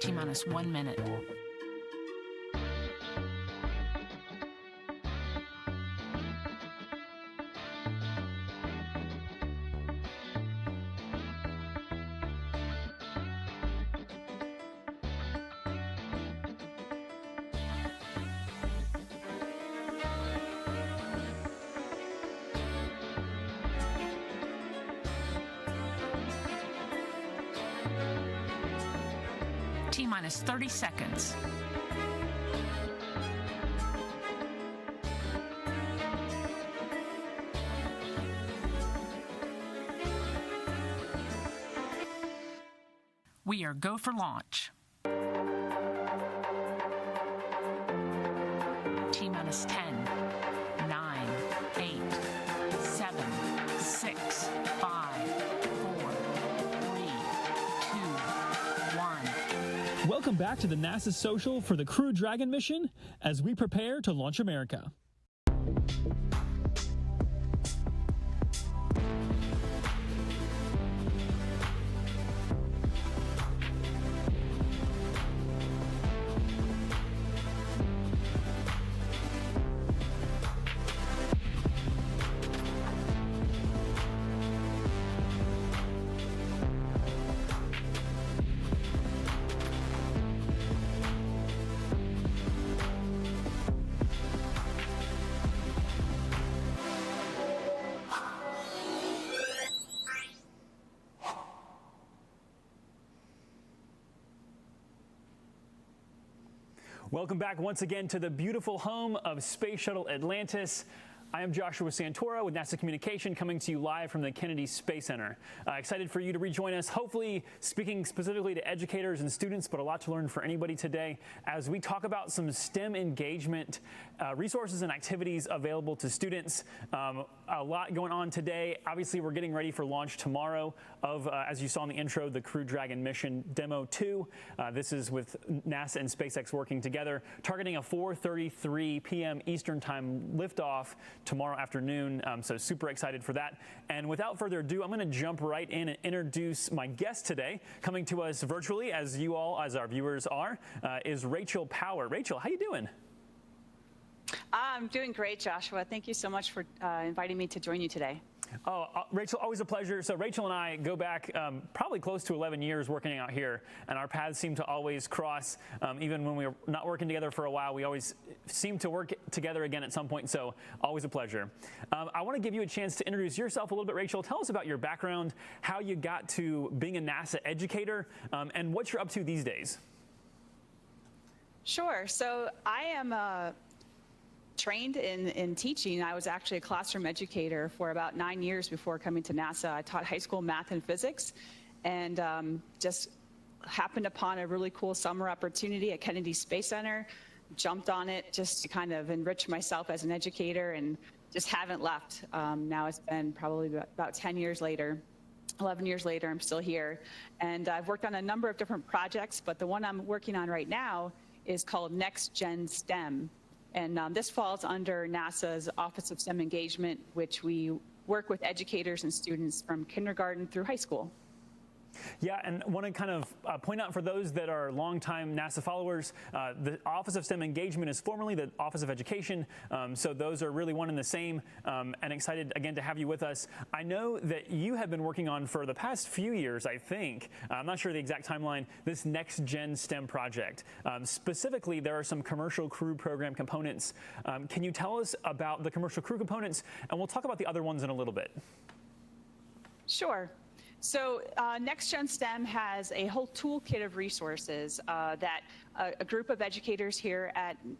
T-minus 1 minute. T-minus 30 seconds. We are go for launch. T-minus 10, 9, 8, 7, 6, 5, 4, 3, 2, 1. Welcome back to the NASA Social for the Crew Dragon mission as we prepare to launch America. Welcome back once again to the beautiful home of Space Shuttle Atlantis. I am Joshua Santora with NASA Communication, coming to you live from the Kennedy Space Center. Excited for you to rejoin us, hopefully speaking specifically to educators and students, but a lot to learn for anybody today as we talk about some STEM engagement resources and activities available to students. A lot going on today. Obviously, we're getting ready for launch tomorrow of, as you saw in the intro, the Crew Dragon mission Demo 2. This is with NASA and SpaceX working together, targeting a 4:33 p.m. Eastern Time liftoff tomorrow afternoon, so super excited for that. And without further ado, I'm going to jump right in and introduce my guest today. Coming to us virtually, as you all, as our viewers are, is Rachel Power. Rachel, how you doing? I'm doing great, Joshua. Thank you so much for inviting me to join you today. Oh, Rachel, always a pleasure. So Rachel and I go back probably close to 11 years working out here, and our paths seem to always cross. Even when we were not working together for a while, we always seem to work together again at some point, so always a pleasure. I want to give you a chance to introduce yourself a little bit, Rachel. Tell us about your background, how you got to being a NASA educator, and what you're up to these days. Sure. So I am trained in teaching. I was actually a classroom educator for about 9 years before coming to NASA. I taught high school math and physics, and just happened upon a really cool summer opportunity at Kennedy Space Center, jumped on it just to kind of enrich myself as an educator, and just haven't left. Now it's been probably about 10 years later. 11 years later, I'm still here. And I've worked on a number of different projects, but the one I'm working on right now is called Next Gen STEM. And this falls under NASA's Office of STEM Engagement, which we work with educators and students from kindergarten through high school. Yeah, and want to kind of point out for those that are longtime NASA followers, the Office of STEM Engagement is formerly the Office of Education, so those are really one and the same, and excited again to have you with us. I know that you have been working on for the past few years, I think, I'm not sure the exact timeline, this Next Gen STEM project. Specifically, there are some commercial crew program components. Can you tell us about the commercial crew components, and we'll talk about the other ones in a little bit. Sure. So Next Gen STEM has a whole toolkit of resources that a group of educators here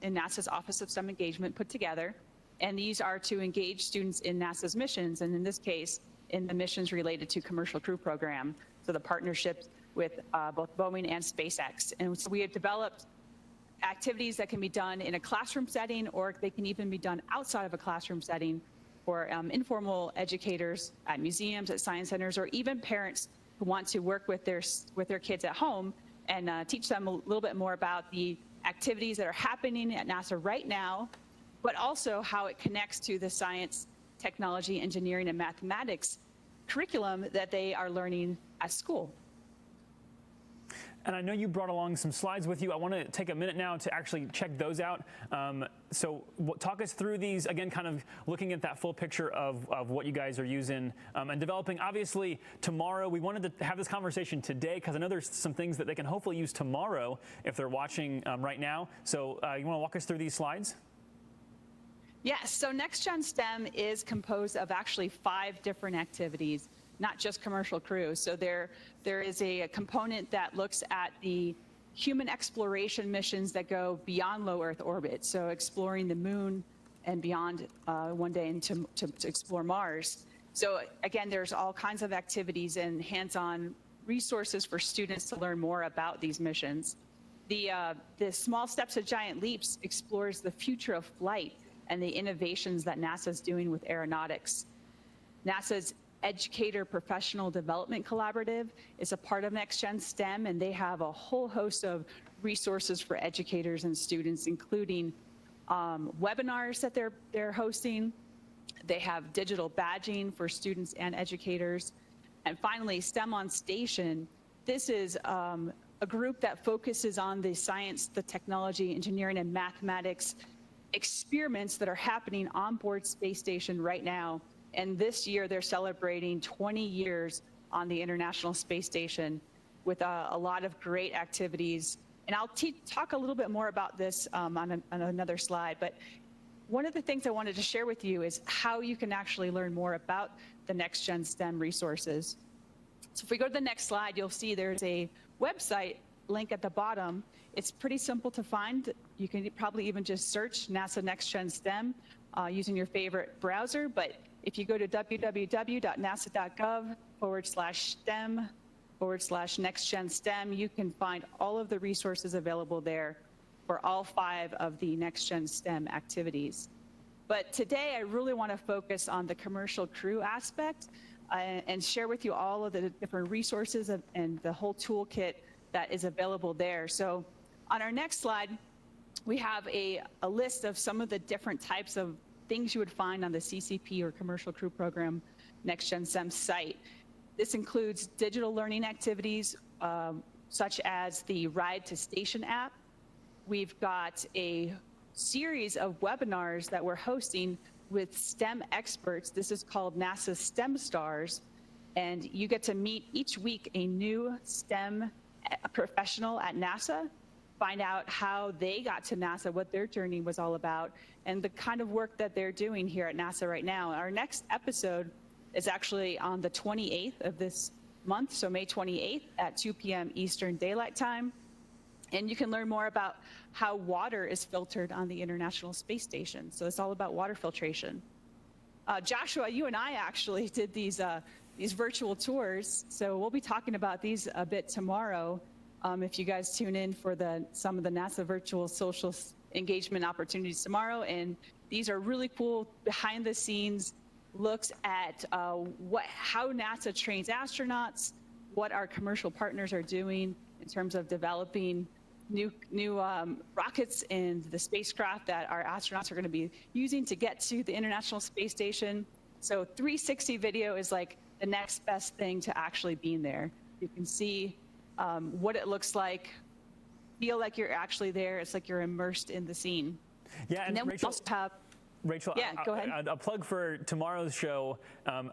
in NASA's Office of STEM Engagement put together. And these are to engage students in NASA's missions, and in this case, in the missions related to commercial crew program. So the partnerships with both Boeing and SpaceX. And so we have developed activities that can be done in a classroom setting, or they can even be done outside of a classroom setting, for informal educators at museums, at science centers, or even parents who want to work with their kids at home and teach them a little bit more about the activities that are happening at NASA right now, but also how it connects to the science, technology, engineering, and mathematics curriculum that they are learning at school. And I know you brought along some slides with you. I want to take a minute now to actually check those out. So talk us through these, again, kind of looking at that full picture of what you guys are using and developing. Obviously, tomorrow, we wanted to have this conversation today because I know there's some things that they can hopefully use tomorrow if they're watching right now. So you want to walk us through these slides? Yes, so NextGen STEM is composed of actually 5 different activities, not just commercial crew. So there is a component that looks at the human exploration missions that go beyond low Earth orbit. So exploring the moon and beyond one day and to explore Mars. So again, there's all kinds of activities and hands-on resources for students to learn more about these missions. The Small Steps to Giant Leaps explores the future of flight and the innovations that NASA's doing with aeronautics. NASA's Educator Professional Development Collaborative is a part of NextGen STEM, and they have a whole host of resources for educators and students, including webinars that they're hosting. They have digital badging for students and educators. And finally, STEM on Station. This is a group that focuses on the science, the technology, engineering, and mathematics experiments that are happening on board Space Station right now. And this year they're celebrating 20 years on the International Space Station with a lot of great activities. And I'll talk a little bit more about this on another slide. But one of the things I wanted to share with you is how you can actually learn more about the NextGen STEM resources. So if we go to the next slide, you'll see there's a website link at the bottom. It's pretty simple to find. You can probably even just search NASA NextGen STEM using your favorite browser. But if you go to www.nasa.gov/STEM/NextGen STEM, you can find all of the resources available there for all 5 of the NextGen STEM activities. But today, I really want to focus on the commercial crew aspect and share with you all of the different resources and the whole toolkit that is available there. So on our next slide, we have a list of some of the different types of things you would find on the CCP or Commercial Crew Program NextGen STEM site. This includes digital learning activities such as the Ride to Station app. We've got a series of webinars that we're hosting with STEM experts. This is called NASA STEM Stars, and you get to meet each week a new STEM professional at NASA, find out how they got to NASA, what their journey was all about, and the kind of work that they're doing here at NASA right now. Our next episode is actually on the 28th of this month, so May 28th at 2 p.m. Eastern Daylight Time. And you can learn more about how water is filtered on the International Space Station. So it's all about water filtration. Joshua, you and I actually did these virtual tours. So we'll be talking about these a bit tomorrow. If you guys tune in for some of the NASA virtual social engagement opportunities tomorrow. And these are really cool behind the scenes looks at how NASA trains astronauts, what our commercial partners are doing in terms of developing new rockets and the spacecraft that our astronauts are going to be using to get to the International Space Station. So 360 video is like the next best thing to actually being there. You can see what it looks like, feel like you're actually there. It's like you're immersed in the scene. Yeah, and then Rachel, we also have Rachel, yeah, go ahead. A plug for tomorrow's show.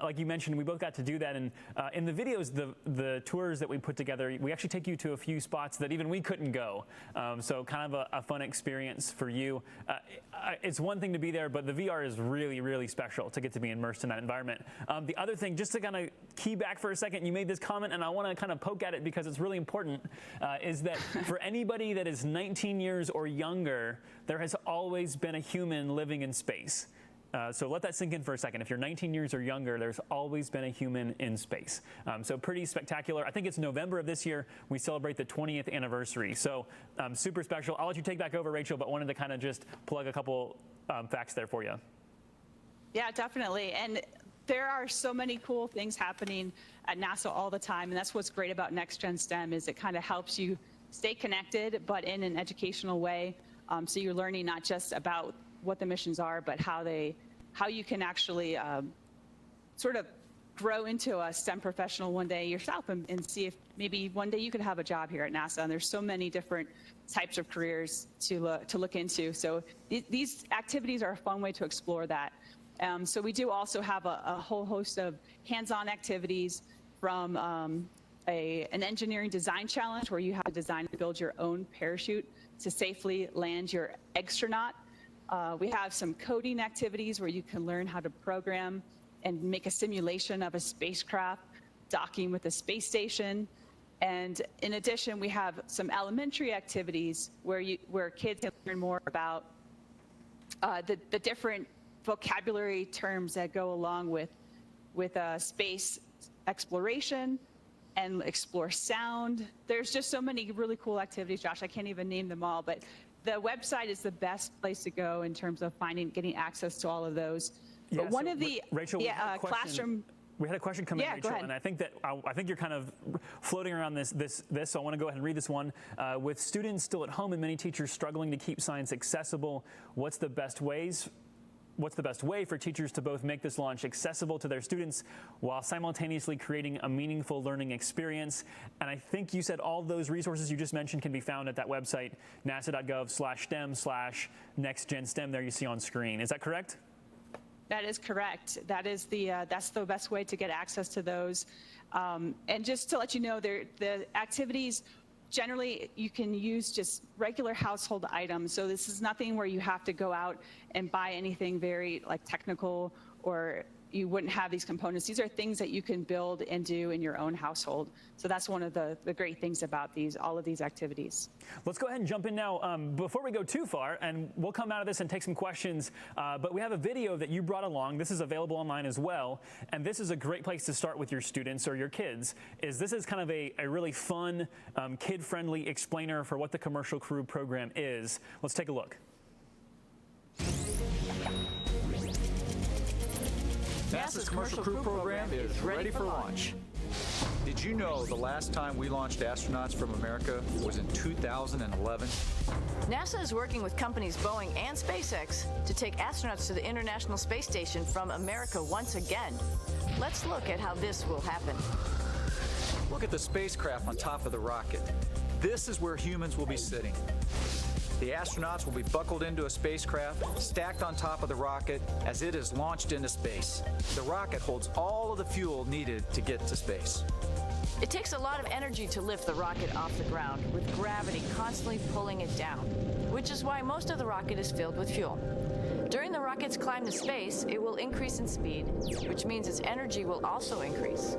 Like you mentioned, we both got to do that. And in the videos, the tours that we put together, we actually take you to a few spots that even we couldn't go. So kind of a fun experience for you. It's one thing to be there, but the VR is really, really special to get to be immersed in that environment. The other thing, just to kind of key back for a second, you made this comment, and I want to kind of poke at it because it's really important, is that for anybody that is 19 years or younger, there has always been a human living in space. So let that sink in for a second. If you're 19 years or younger, there's always been a human in space. So pretty spectacular. I think it's November of this year. We celebrate the 20th anniversary. So super special. I'll let you take back over, Rachel, but wanted to kind of just plug a couple facts there for you. Yeah, definitely. And there are so many cool things happening at NASA all the time. And that's what's great about NextGen STEM is it kind of helps you stay connected, but in an educational way. So you're learning not just about what the missions are, but how you can actually sort of grow into a STEM professional one day yourself and see if maybe one day you could have a job here at NASA. And there's so many different types of careers to look into. So these activities are a fun way to explore that. So we do also have a whole host of hands-on activities from an engineering design challenge where you have to design and build your own parachute to safely land your extronaut. We have some coding activities where you can learn how to program and make a simulation of a spacecraft docking with a space station. And in addition, we have some elementary activities where kids can learn more about the different vocabulary terms that go along with space exploration and explore sound. There's just so many really cool activities, Josh. I can't even name them all, but the website is the best place to go in terms of getting access to all of those. Yeah, but one so of the Rachel, classroom. We had a question come in, Yeah, Rachel, and I think you're kind of floating around this. So I want to go ahead and read this one. With students still at home and many teachers struggling to keep science accessible, what's the best way for teachers to both make this launch accessible to their students while simultaneously creating a meaningful learning experience? And I think you said all those resources you just mentioned can be found at that website, nasa.gov/STEM/NextGenSTEM there you see on screen. Is that correct? That is correct. That's the best way to get access to those. And just to let you know, the activities, generally you can use just regular household items. So this is nothing where you have to go out and buy anything very technical, or you wouldn't have these components. These are things that you can build and do in your own household. So that's one of the great things about all of these activities. Let's go ahead and jump in now. Before we go too far, and we'll come out of this and take some questions, but we have a video that you brought along. This is available online as well, and this is a great place to start with your students or your kids. This is kind of a really fun, kid-friendly explainer for what the Commercial Crew program is. Let's take a look. NASA's Commercial Crew program is ready for launch. Did you know the last time we launched astronauts from America was in 2011? NASA is working with companies Boeing and SpaceX to take astronauts to the International Space Station from America once again. Let's look at how this will happen. Look at the spacecraft on top of the rocket. This is where humans will be sitting. The astronauts will be buckled into a spacecraft, stacked on top of the rocket as it is launched into space. The rocket holds all of the fuel needed to get to space. It takes a lot of energy to lift the rocket off the ground, with gravity constantly pulling it down, which is why most of the rocket is filled with fuel. During the rocket's climb to space, it will increase in speed, which means its energy will also increase.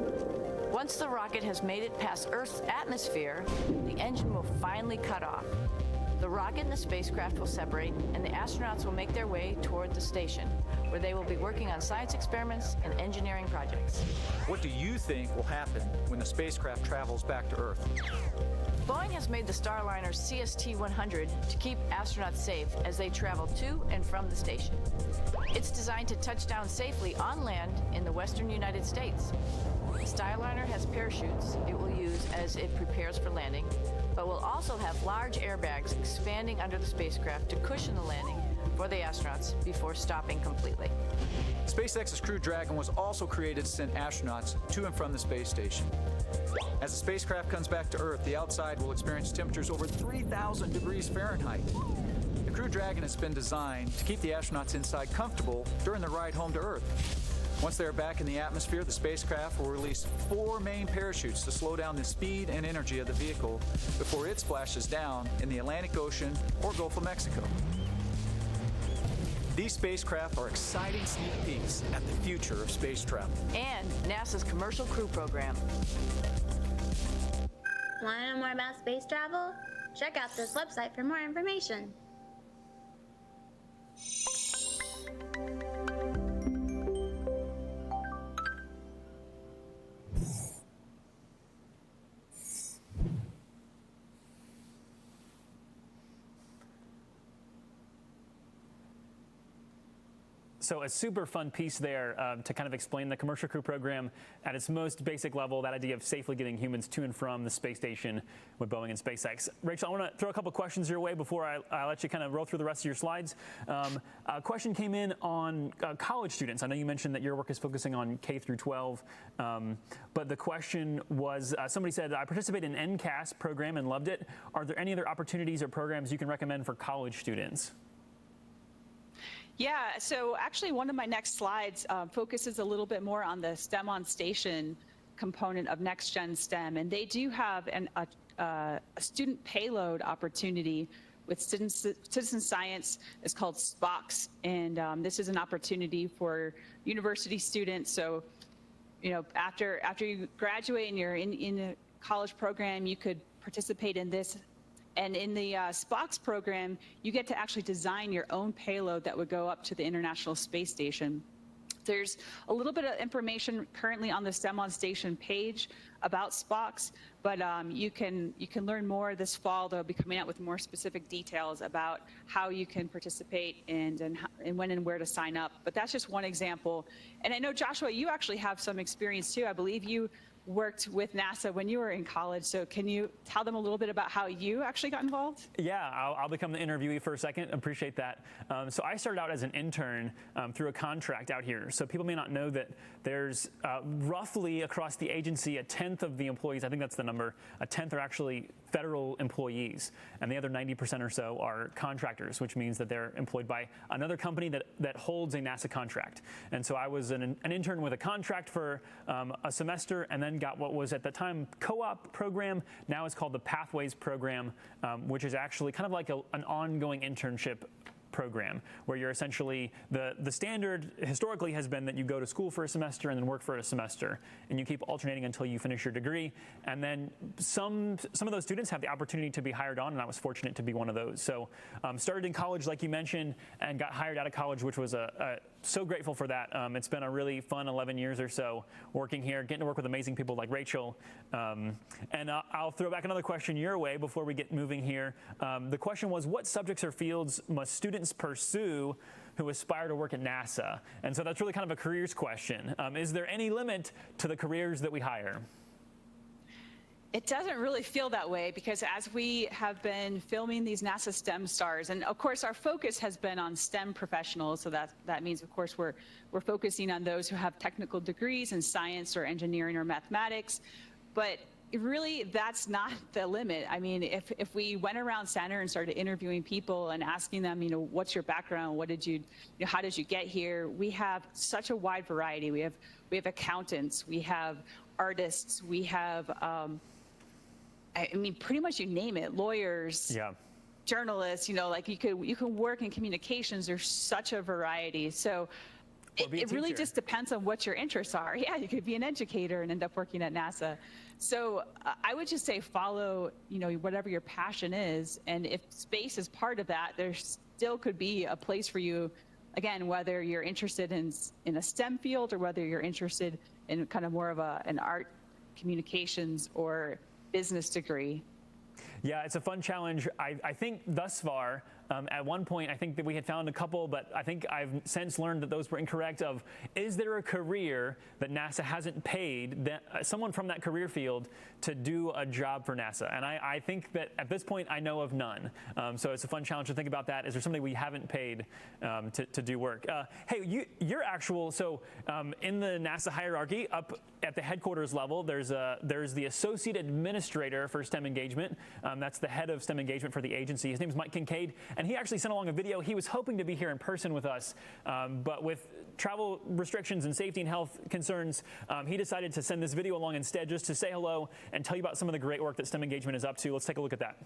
Once the rocket has made it past Earth's atmosphere, the engine will finally cut off. The rocket and the spacecraft will separate, and the astronauts will make their way toward the station, where they will be working on science experiments and engineering projects. What do you think will happen when the spacecraft travels back to Earth? Boeing has made the Starliner CST-100 to keep astronauts safe as they travel to and from the station. It's designed to touch down safely on land in the western United States. The Starliner has parachutes it will use as it prepares for landing, but will also have large airbags expanding under the spacecraft to cushion the landing for the astronauts before stopping completely. SpaceX's Crew Dragon was also created to send astronauts to and from the space station. As the spacecraft comes back to Earth, the outside will experience temperatures over 3,000 degrees Fahrenheit. The Crew Dragon has been designed to keep the astronauts inside comfortable during the ride home to Earth. Once they are back in the atmosphere, the spacecraft will release 4 main parachutes to slow down the speed and energy of the vehicle before it splashes down in the Atlantic Ocean or Gulf of Mexico. These spacecraft are exciting sneak peeks at the future of space travel. And NASA's Commercial Crew program. Want to know more about space travel? Check out this website for more information. So a super fun piece there to kind of explain the Commercial Crew Program at its most basic level, that idea of safely getting humans to and from the space station with Boeing and SpaceX. Rachel, I want to throw a couple questions your way before I let you kind of roll through the rest of your slides. A question came in on college students. I know you mentioned that your work is focusing on K through 12, but the question was, somebody said, I participated in NCAS program and loved it. Are there any other opportunities or programs you can recommend for college students? Yeah, so actually one of my next slides focuses a little bit more on the STEM on Station component of Next Gen STEM, and they do have a student payload opportunity with citizen science. It's called SPOX, and this is an opportunity for university students. So, you know, after you graduate and you're in a college program, you could participate in this. And in the SPOX program, you get to actually design your own payload that would go up to the International Space Station. There's a little bit of information currently on the STEM on Station page about SPOX, but you can learn more this fall. They'll be coming out with more specific details about how you can participate and when and where to sign up. But that's just one example. And I know, Joshua, you actually have some experience too. I believe you worked with NASA when you were in college. So can you tell them a little bit about how you actually got involved? Yeah, I'll become the interviewee for a second. Appreciate that. So I started out as an intern through a contract out here. So people may not know that there's roughly across the agency a tenth of the employees, I think that's the number, a tenth are actually federal employees, and the other 90% or so are contractors, which means that they're employed by another company that holds a NASA contract. And so I was an intern with a contract for a semester, and then got what was at the time co-op program. Now it's called the Pathways program, which is actually kind of like an ongoing internship program where you're essentially, the standard historically has been that you go to school for a semester and then work for a semester, and you keep alternating until you finish your degree. And then some of those students have the opportunity to be hired on, and I was fortunate to be one of those. So started in college, like you mentioned, and got hired out of college, which was so grateful for that. It's been a really fun 11 years or so working here, getting to work with amazing people like Rachel. And I'll throw back another question your way before we get moving here. The question was, what subjects or fields must students pursue who aspire to work at NASA? And so that's really kind of a careers question. Is there any limit to the careers that we hire? It doesn't really feel that way, because as we have been filming these NASA STEM stars, and of course our focus has been on STEM professionals, so that means of course we're focusing on those who have technical degrees in science or engineering or mathematics, but really that's not the limit. I mean, if we went around center and started interviewing people and asking them, you know, what's your background, what did you know, how did you get here, we have such a wide variety. We have accountants, we have artists, we have I mean, pretty much you name it, lawyers, yeah, journalists, you know, like you can work in communications. There's such a variety. So it really just depends on what your interests are. Yeah, you could be an educator and end up working at NASA. So I would just say follow, you know, whatever your passion is. And if space is part of that, there still could be a place for you, again, whether you're interested in a STEM field or whether you're interested in kind of more of an art, communications, or business degree. Yeah, it's a fun challenge. I think thus far, at one point, I think that we had found a couple, but I think I've since learned that those were incorrect. Is there a career that NASA hasn't paid someone from that career field to do a job for NASA? And I think that at this point, I know of none. So it's a fun challenge to think about that. Is there somebody we haven't paid to do work? Hey, you're actual, so in the NASA hierarchy, up at the headquarters level, there's the Associate Administrator for STEM Engagement. That's the head of STEM Engagement for the agency. His name is Mike Kincaid, and he actually sent along a video. He was hoping to be here in person with us, but with travel restrictions and safety and health concerns, he decided to send this video along instead, just to say hello and tell you about some of the great work that STEM Engagement is up to. Let's take a look at that.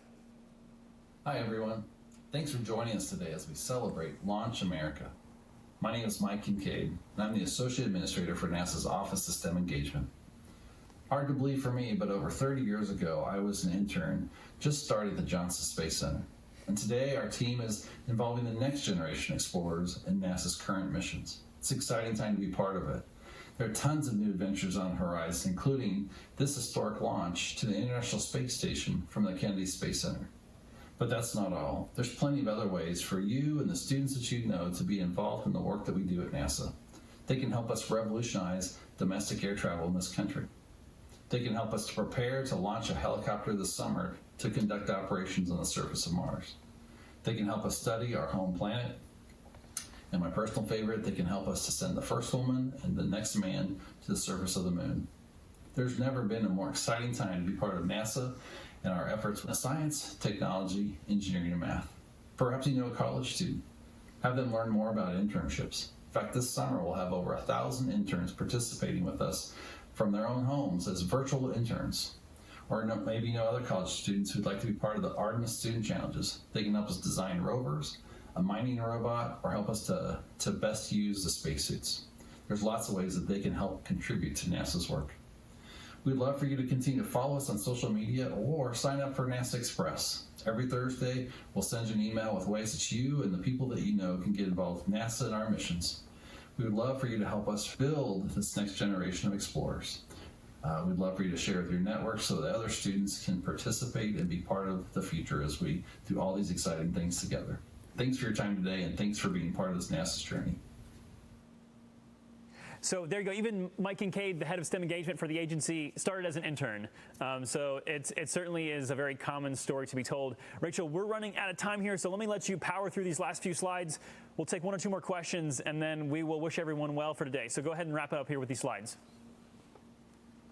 Hi, everyone. Thanks for joining us today as we celebrate Launch America. My name is Mike Kincaid, and I'm the Associate Administrator for NASA's Office of STEM Engagement. Hard to believe for me, but over 30 years ago, I was an intern just starting at the Johnson Space Center. And today, our team is involving the next generation explorers in NASA's current missions. It's an exciting time to be part of it. There are tons of new adventures on the horizon, including this historic launch to the International Space Station from the Kennedy Space Center. But that's not all. There's plenty of other ways for you and the students that you know to be involved in the work that we do at NASA. They can help us revolutionize domestic air travel in this country. They can help us to prepare to launch a helicopter this summer to conduct operations on the surface of Mars. They can help us study our home planet. And my personal favorite, they can help us to send the first woman and the next man to the surface of the moon. There's never been a more exciting time to be part of NASA and our efforts with science, technology, engineering, and math. Perhaps you know a college student. Have them learn more about internships. In fact, this summer we'll have over 1,000 interns participating with us from their own homes as virtual interns. Or maybe you know other college students who'd like to be part of the Artemis Student Challenges. They can help us design rovers, a mining robot, or help us to best use the spacesuits. There's lots of ways that they can help contribute to NASA's work. We'd love for you to continue to follow us on social media or sign up for NASA Express. Every Thursday, we'll send you an email with ways that you and the people that you know can get involved with NASA and our missions. We would love for you to help us build this next generation of explorers. We'd love for you to share with your network so that other students can participate and be part of the future as we do all these exciting things together. Thanks for your time today, and thanks for being part of this NASA's journey. So there you go. Even Mike Kincaid, the head of STEM engagement for the agency, started as an intern. So it certainly is a very common story to be told. Rachel, we're running out of time here, so let me let you power through these last few slides. We'll take one or two more questions, and then we will wish everyone well for today. So go ahead and wrap it up here with these slides.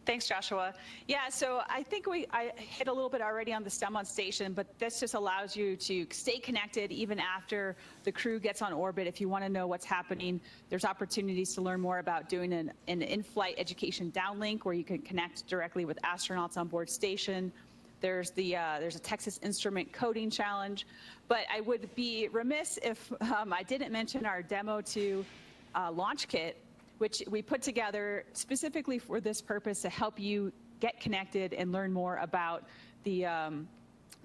Thanks, Joshua. Yeah, so I think I hit a little bit already on the STEM on station, but this just allows you to stay connected even after the crew gets on orbit. If you want to know what's happening, there's opportunities to learn more about doing an in-flight education downlink where you can connect directly with astronauts on board station. There's a Texas Instrument Coding Challenge, but I would be remiss if I didn't mention our Demo 2 launch kit, which we put together specifically for this purpose to help you get connected and learn more about the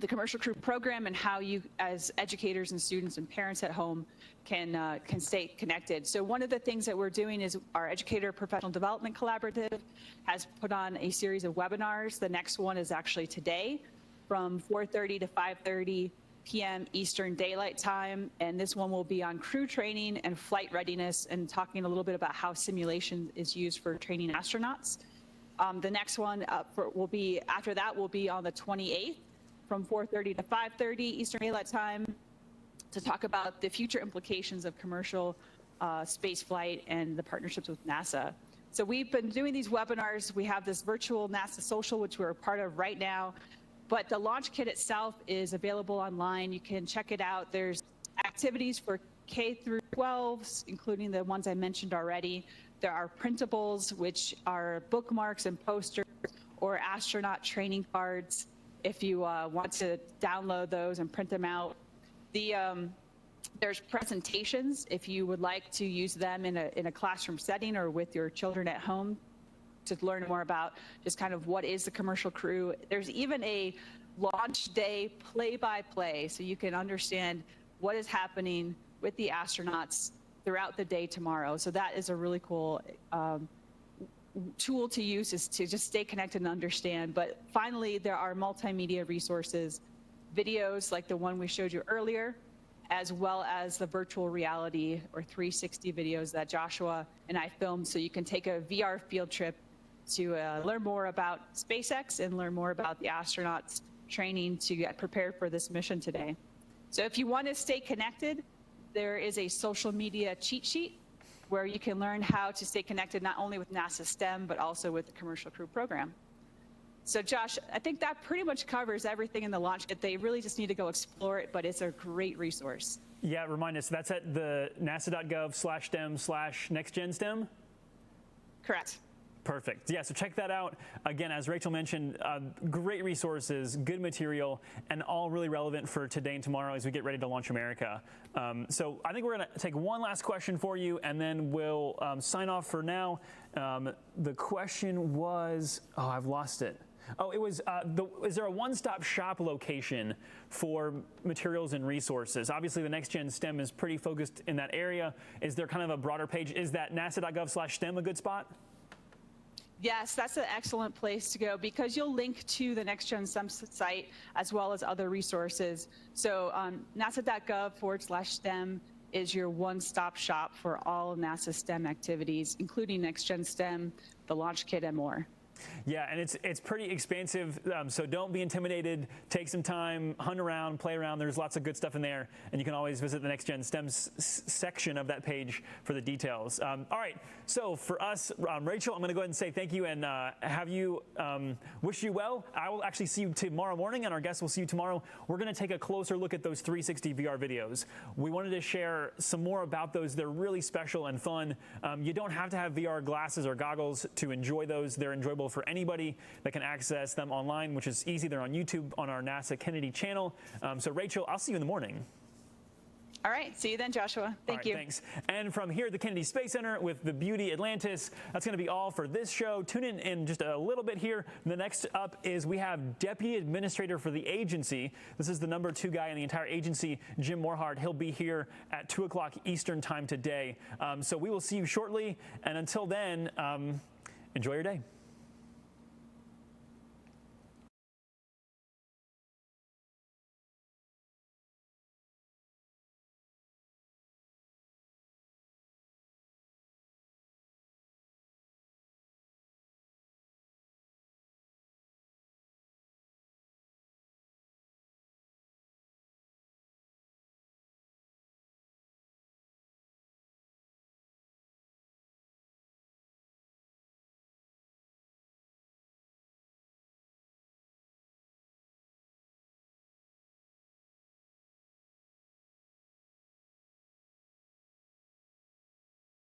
Commercial Crew program and how you, as educators and students and parents at home, can stay connected. So one of the things that we're doing is our Educator Professional Development Collaborative has put on a series of webinars. The next one is actually today from 4:30 to 5:30 p.m. Eastern Daylight Time, and this one will be on crew training and flight readiness and talking a little bit about how simulation is used for training astronauts. The next one will be on the 28th from 4:30 to 5:30 Eastern Daylight Time to talk about the future implications of commercial space flight and the partnerships with NASA. So we've been doing these webinars. We have this virtual NASA social, which we're a part of right now. But the launch kit itself is available online. You can check it out. There's activities for K through 12s, including the ones I mentioned already. There are printables, which are bookmarks and posters or astronaut training cards if you want to download those and print them out. There's presentations if you would like to use them in a classroom setting or with your children at home to learn more about just kind of what is the Commercial Crew. There's even a launch day play-by-play, so you can understand what is happening with the astronauts throughout the day tomorrow. So that is a really cool tool to use, is to just stay connected and understand. But finally, there are multimedia resources, videos like the one we showed you earlier, as well as the virtual reality or 360 videos that Joshua and I filmed, so you can take a VR field trip to learn more about SpaceX and learn more about the astronauts training to get prepared for this mission today. So if you want to stay connected, there is a social media cheat sheet where you can learn how to stay connected not only with NASA STEM, but also with the Commercial Crew program. So Josh, I think that pretty much covers everything in the launch kit. They really just need to go explore it, but it's a great resource. Yeah, remind us, that's at the nasa.gov/STEM/NextGenSTEM? Correct. Perfect. Yeah, so check that out. Again, as Rachel mentioned, great resources, good material, and all really relevant for today and tomorrow as we get ready to launch America. So I think we're going to take one last question for you, and then we'll sign off for now. The question was, oh, I've lost it. Oh, it was, is there a one-stop shop location for materials and resources? Obviously, the Next Gen STEM is pretty focused in that area. Is there kind of a broader page? Is that nasa.gov/STEM a good spot? Yes, that's an excellent place to go because you'll link to the NextGen STEM site as well as other resources. So nasa.gov/STEM is your one-stop shop for all of NASA's STEM activities, including NextGen STEM, the Launch Kit, and more. Yeah, and it's pretty expansive, so don't be intimidated. Take some time, hunt around, play around. There's lots of good stuff in there, and you can always visit the NextGen STEM section of that page for the details. All right, so for us, Rachel, I'm going to go ahead and say thank you and have you wish you well. I will actually see you tomorrow morning, and our guests will see you tomorrow. We're going to take a closer look at those 360 VR videos. We wanted to share some more about those. They're really special and fun. You don't have to have VR glasses or goggles to enjoy those. They're enjoyable for anybody that can access them online, which is easy. They're on YouTube on our NASA Kennedy channel. So Rachel, I'll see you in the morning. All right, see you then, Joshua. Thank you. Thanks. And from here at the Kennedy Space Center with the beauty Atlantis, that's going to be all for this show. Tune in just a little bit here. The next up is we have Deputy Administrator for the agency. This is the #2 guy in the entire agency, Jim Morhard. He'll be here at 2 o'clock Eastern time today. So we will see you shortly. And until then, enjoy your day.